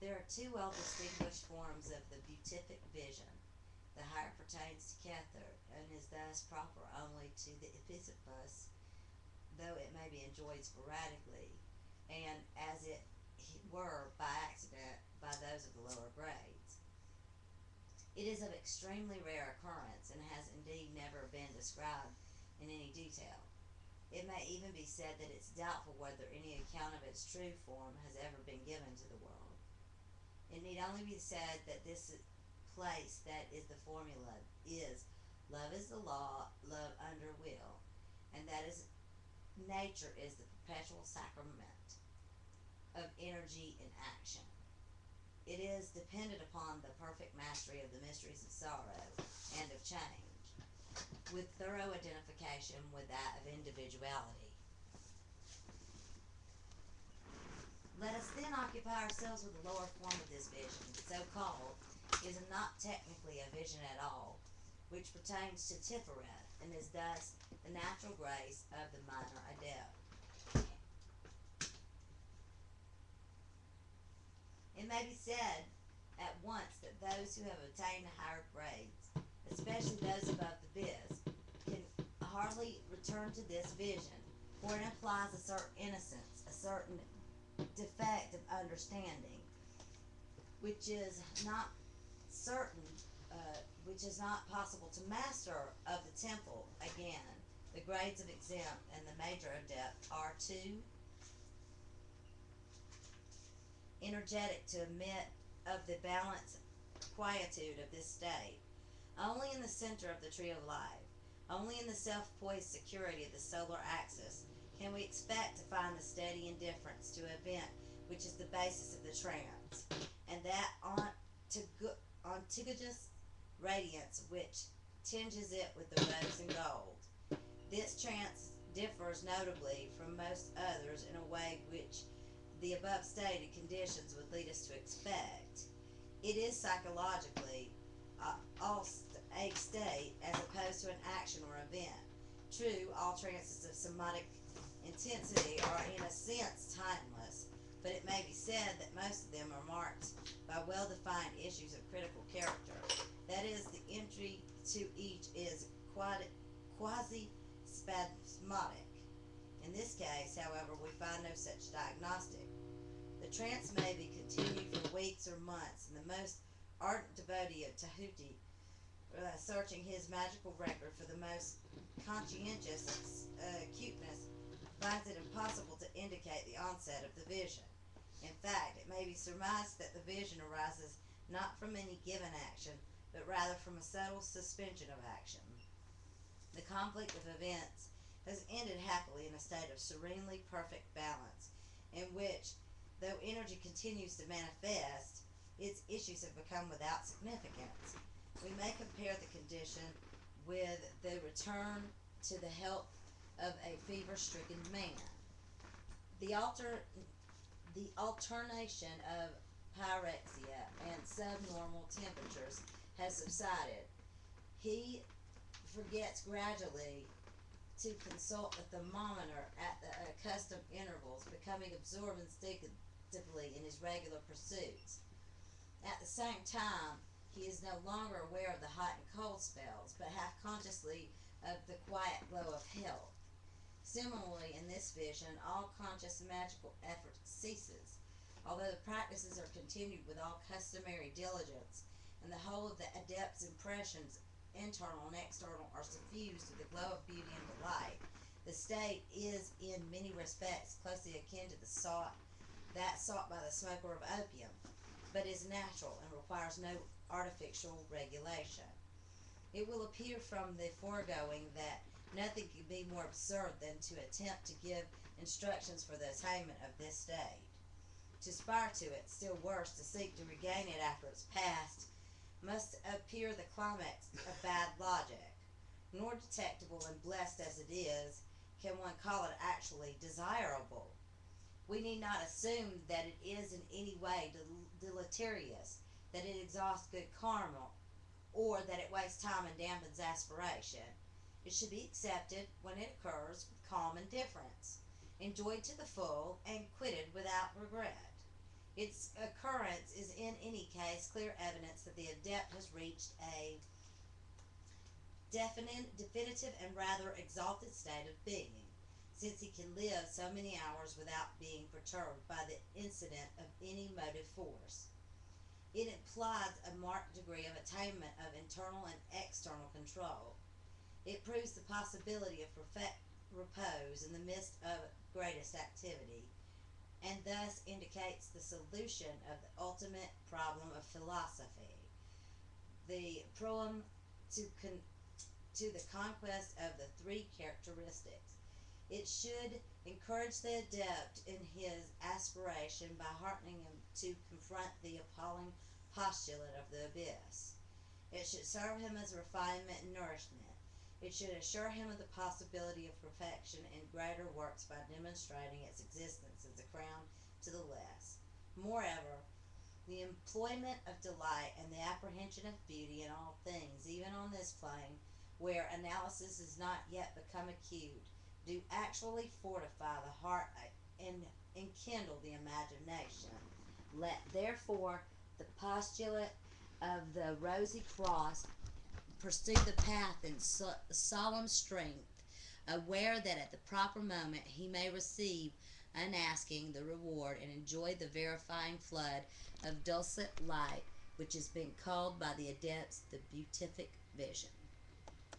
There are two well distinguished forms of the beatific vision. The higher pertains to Kether, and is thus proper only to the Episcopus, though it may be enjoyed sporadically, and as it were by accident, by those of the lower grades. It is of extremely rare occurrence, and has indeed never been described in any detail. It may even be said that it's doubtful whether any account of its true form has ever been given to the world. It need only be said that this place that is the formula is love is the law, love under will, and that is nature is the perpetual sacrament of energy and action. It is dependent upon the perfect mastery of the mysteries of sorrow and of change, with thorough identification with that of individuality. Let us then occupy ourselves with the lower form of this vision, so called, is not technically a vision at all, which pertains to Tiferet, and is thus the natural grace of the minor adept. It may be said at once that those who have attained higher grades, especially those above the biz, can hardly return to this vision, for it implies a certain innocence, a certain defect of understanding, which is not certain, which is not possible to master of the temple. Again, the grades of exempt and the major adept are too energetic to admit of the balanced quietude of this state. Only in the center of the tree of life, only in the self-poised security of the solar axis, can we expect to find the steady indifference to event which is the basis of the trance, and that contiguous radiance which tinges it with the rose and gold. This trance differs notably from most others in a way which the above stated conditions would lead us to expect. It is psychologically a state as opposed to an action or event. True, all trances of somatic intensity are in a sense timeless, but it may be said that most of them are marked by well-defined issues of critical character. That is, the entry to each is quasi-spasmodic. In this case, however, we find no such diagnostic. The trance may be continued for weeks or months, and the most ardent devotee of Tahuti, searching his magical record for the most conscientious acuteness, finds it impossible to indicate the onset of the vision. In fact, it may be surmised that the vision arises not from any given action, but rather from a subtle suspension of action. The conflict of events has ended happily in a state of serenely perfect balance, in which, though energy continues to manifest, its issues have become without significance. We may compare the condition with the return to the health of a fever-stricken man. The alternation of pyrexia and subnormal temperatures has subsided. He forgets gradually to consult the thermometer at the accustomed intervals, becoming absorbed instinctively in his regular pursuits. At the same time, he is no longer aware of the hot and cold spells, but half consciously of the quiet glow of health. Similarly, in this vision, all conscious magical effort ceases, although the practices are continued with all customary diligence, and the whole of the adept's impressions, internal and external, are suffused with the glow of beauty and delight. The state is in many respects closely akin to that sought by the smoker of opium, but is natural and requires no artificial regulation. It will appear from the foregoing that nothing could be more absurd than to attempt to give instructions for the attainment of this state. To aspire to it, still worse, to seek to regain it after it's past, must appear the climax of bad logic. Nor detectable and blessed as it is, can one call it actually desirable. We need not assume that it is in any way deleterious, that it exhausts good karma, or that it wastes time and dampens aspiration. It should be accepted when it occurs with calm indifference, enjoyed to the full, and quitted without regret. Its occurrence is in any case clear evidence that the adept has reached a definitive and rather exalted state of being, since he can live so many hours without being perturbed by the incident of any motive force. It implies a marked degree of attainment of internal and external control. It proves the possibility of perfect repose in the midst of greatest activity, and thus indicates the solution of the ultimate problem of philosophy, the proem to the conquest of the three characteristics. It should encourage the adept in his aspiration by heartening him to confront the appalling postulate of the abyss. It should serve him as refinement and nourishment. It should assure him of the possibility of perfection in greater works by demonstrating its existence as a crown to the less. Moreover, the employment of delight and the apprehension of beauty in all things, even on this plane, where analysis is not yet become acute, do actually fortify the heart and enkindle the imagination. Let therefore the postulate of the rosy cross pursue the path in solemn strength, aware that at the proper moment he may receive unasking the reward and enjoy the verifying flood of dulcet light which has been called by the adepts the beatific vision.